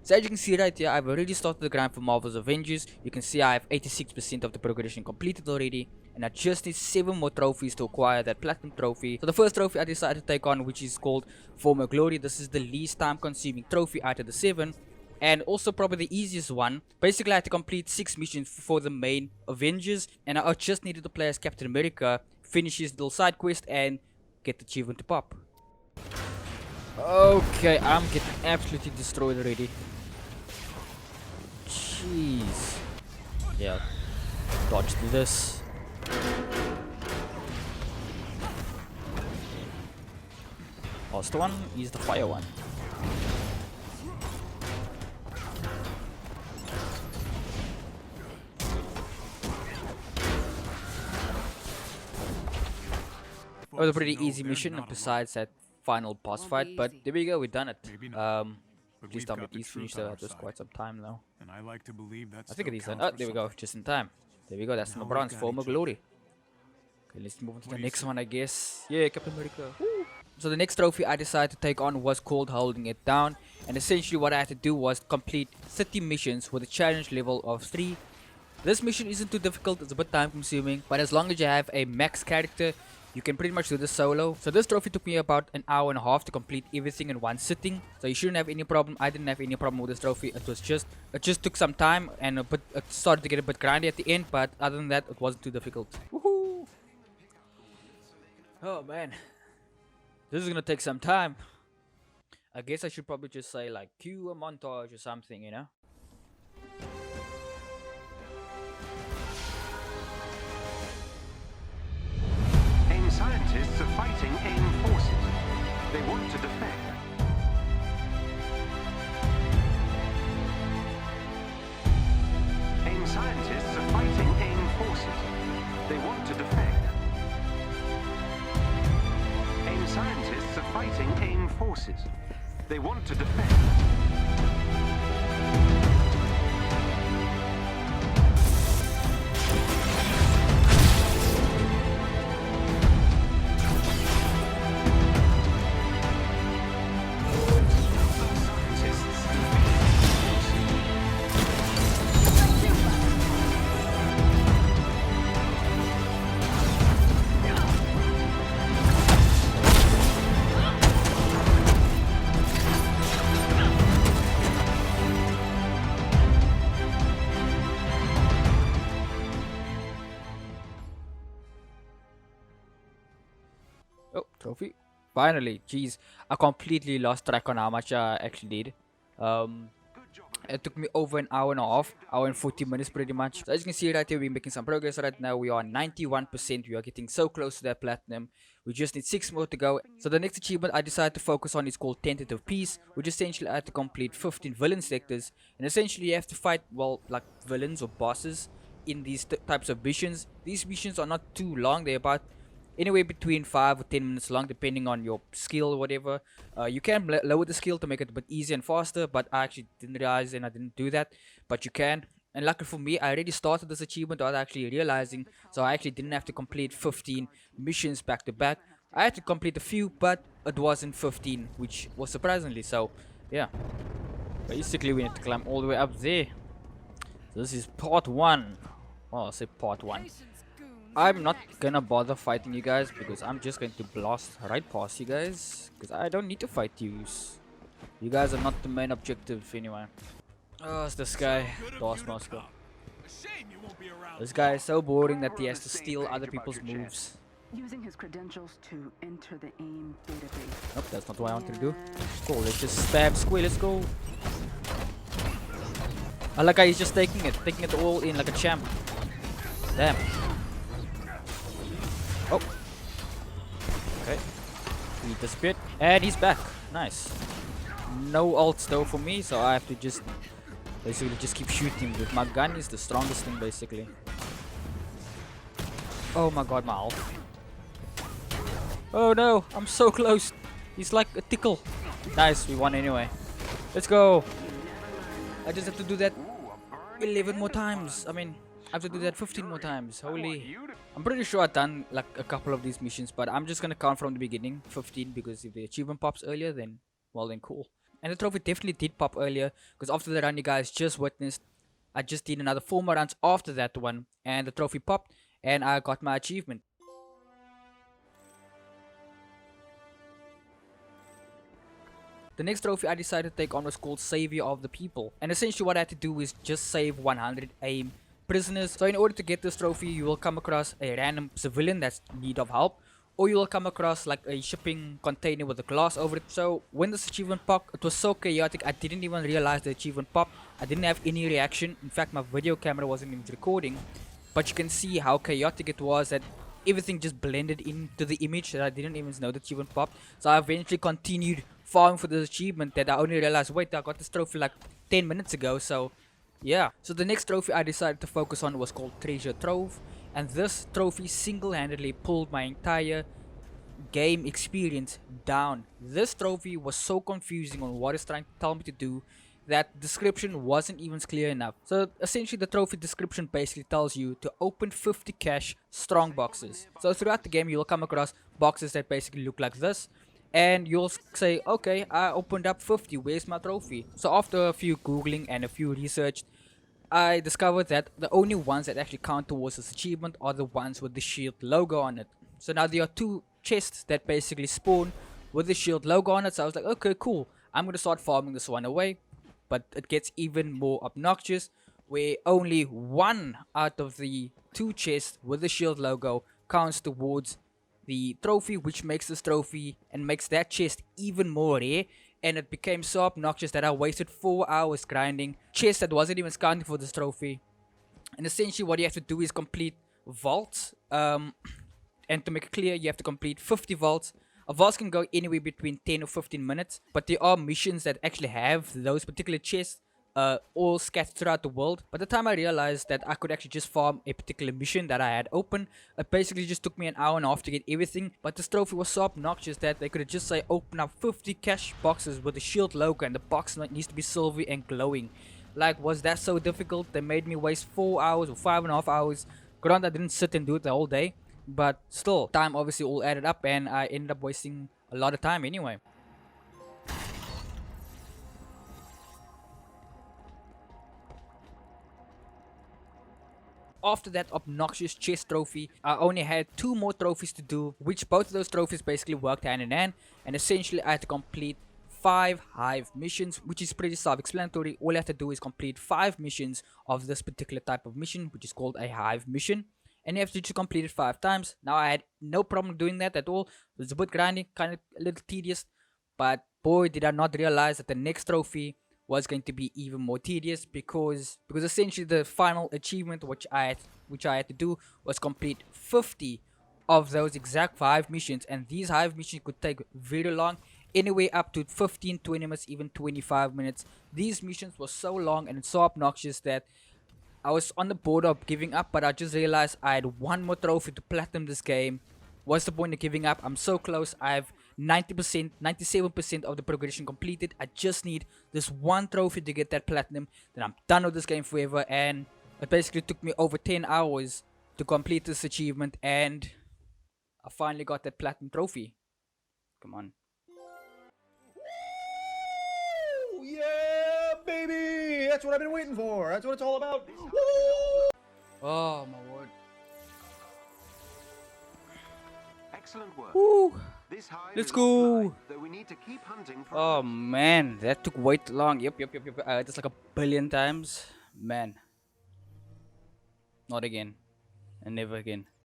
So as you can see right here, I've already started the grind for Marvel's Avengers. You can see I have 86% of the progression completed already, and I just need 7 more trophies to acquire that platinum trophy. So the first trophy I decided to take on, which is called Former Glory. This is the least time consuming trophy out of the 7. And also probably the easiest one. Basically I had to complete 6 missions for the main Avengers, and I just needed to play as Captain America, finish his little side quest, and get the achievement to pop. Okay, I'm getting absolutely destroyed already. Jeez. Yeah, dodged this. Last one is the fire one. It was a pretty easy mission besides that final boss fight, but there we go, we done it. Please tell me these finished, that was quite some time now. And I like to believe that's I think it is done. Oh, there we go, just in time. There we go, that's the bronze, Former Glory. Okay, let's move on to the next one, I guess. Yeah, Captain America. Woo. So the next trophy I decided to take on was called Holding It Down, and essentially what I had to do was complete 30 missions with a challenge level of 3. This mission isn't too difficult, it's a bit time consuming, but as long as you have a max character, you can pretty much do this solo. So this trophy took me about an hour and a half to complete everything in one sitting. So you shouldn't have any problem. I didn't have any problem with this trophy. It just took some time, and it started to get a bit grindy at the end. But other than that, it wasn't too difficult. Woohoo! Oh man, this is gonna take some time. I guess I should probably just say like cue a montage or something, you know. Scientists are fighting AIM forces. They want to defect. AIM scientists are fighting AIM forces. They want to defect. AIM scientists are fighting AIM forces. They want to defect. Oh, trophy. Finally, jeez, I completely lost track on how much I actually did. It took me over an hour and a half, hour and 40 minutes pretty much. So as you can see right here, we're making some progress right now. We are 91%. We are getting so close to that platinum. We just need 6 more to go. So the next achievement I decided to focus on is called Tentative Peace, which essentially I had to complete 15 villain sectors. And essentially you have to fight, well, like villains or bosses in these types of missions. These missions are not too long. They're about anywhere between 5 or 10 minutes long, depending on your skill or whatever. You can lower the skill to make it a bit easier and faster, but I actually didn't realize and I didn't do that. But you can. And luckily for me, I already started this achievement without actually realizing, so I actually didn't have to complete 15 missions back to back. I had to complete a few, but it wasn't 15, which was surprisingly so. Yeah. Basically, we need to climb all the way up there. So this is part 1. Oh, I'll say part 1. I'm not gonna bother fighting you guys because I'm just going to blast right past you guys because I don't need to fight you. You guys are not the main objective anyway. Oh, it's this guy, Taskmaster. This guy is so boring that he has to steal other people's moves. Using his credentials to enter the AIM database. Nope, that's not what I wanted to do. Cool, let's just stab Squid, let's go. I like how he's just taking it all in like a champ. Damn. Oh. Okay. He disappeared. And he's back. Nice. No ults though for me, so I have to just basically just keep shooting with my gun. Is the strongest thing basically. Oh my god, my ult. Oh no, I'm so close. He's like a tickle. Nice, we won anyway. Let's go. I just have to do that 11 more times. I mean, I have to do that 15 more times. Holy. I'm pretty sure I've done like a couple of these missions, but I'm just gonna count from the beginning, 15, because if the achievement pops earlier, then, well then cool. And the trophy definitely did pop earlier, because after the run you guys just witnessed, I just did another 4 more runs after that one, and the trophy popped, and I got my achievement. The next trophy I decided to take on was called Savior of the People, and essentially what I had to do is just save 100 AIM prisoners. So in order to get this trophy, you will come across a random civilian that's in need of help, or you will come across like a shipping container with a glass over it. So when this achievement popped, it was so chaotic, I didn't even realize the achievement popped. I didn't have any reaction. In fact, my video camera wasn't even recording, but you can see how chaotic it was, that everything just blended into the image that I didn't even know the achievement popped. So I eventually continued farming for this achievement, that I only realized, wait, I got this trophy like 10 minutes ago. So yeah, so the next trophy I decided to focus on was called Treasure Trove, and this trophy single-handedly pulled my entire game experience down. This trophy was so confusing on what it's trying to tell me to do that description wasn't even clear enough. So essentially the trophy description basically tells you to open 50 cash strong boxes. So throughout the game you'll come across boxes that basically look like this, and you'll say, okay, I opened up 50, where's my trophy? So after a few googling and a few research, I discovered that the only ones that actually count towards this achievement are the ones with the shield logo on it. So now there are 2 chests that basically spawn with the shield logo on it. So I was like, okay, cool, I'm gonna start farming this one away. But it gets even more obnoxious, where only 1 out of the 2 chests with the shield logo counts towards the trophy, which makes this trophy and makes that chest even more rare. And it became so obnoxious that I wasted 4 hours grinding chests that wasn't even counting for this trophy. And essentially what you have to do is complete vaults, and to make it clear, you have to complete 50 vaults. A vault can go anywhere between 10 or 15 minutes, but there are missions that actually have those particular chests all scattered throughout the world. By the time I realized that I could actually just farm a particular mission that I had open, it basically just took me an hour and a half to get everything. But this trophy was so obnoxious that they could have just say open up 50 cash boxes with the shield logo, and the box needs to be silver and glowing. Like, was that so difficult? They made me waste 4 hours or 5.5 hours. Granted, I didn't sit and do it the whole day, but still, time obviously all added up, and I ended up wasting a lot of time anyway. After that obnoxious chest trophy, I only had 2 more trophies to do, which both of those trophies basically worked hand in hand, and essentially I had to complete 5 hive missions, which is pretty self-explanatory. All I have to do is complete 5 missions of this particular type of mission, which is called a hive mission, and you have to just complete it 5 times. Now I had no problem doing that at all. It was a bit grinding, kind of a little tedious, but boy did I not realize that the next trophy was going to be even more tedious, because essentially the final achievement which I had to do was complete 50 of those exact 5 missions, and these hive missions could take very long, anywhere up to 15, 20 minutes, even 25 minutes. These missions were so long and so obnoxious that I was on the border of giving up, but I just realized I had 1 more trophy to platinum this game. What's the point of giving up? I'm so close. I have 90%, 97% of the progression completed. I just need this 1 trophy to get that platinum. Then I'm done with this game forever. And it basically took me over 10 hours to complete this achievement. And I finally got that platinum trophy. Come on. Woo! Yeah, baby! That's what I've been waiting for. That's what it's all about. Woo! Oh, my word. Excellent work. Woo. This hive Let's is go. offline, though we need to keep hunting for Oh others. man, that took way too long. Yep. Just like a billion times. Man. Not again. And never again.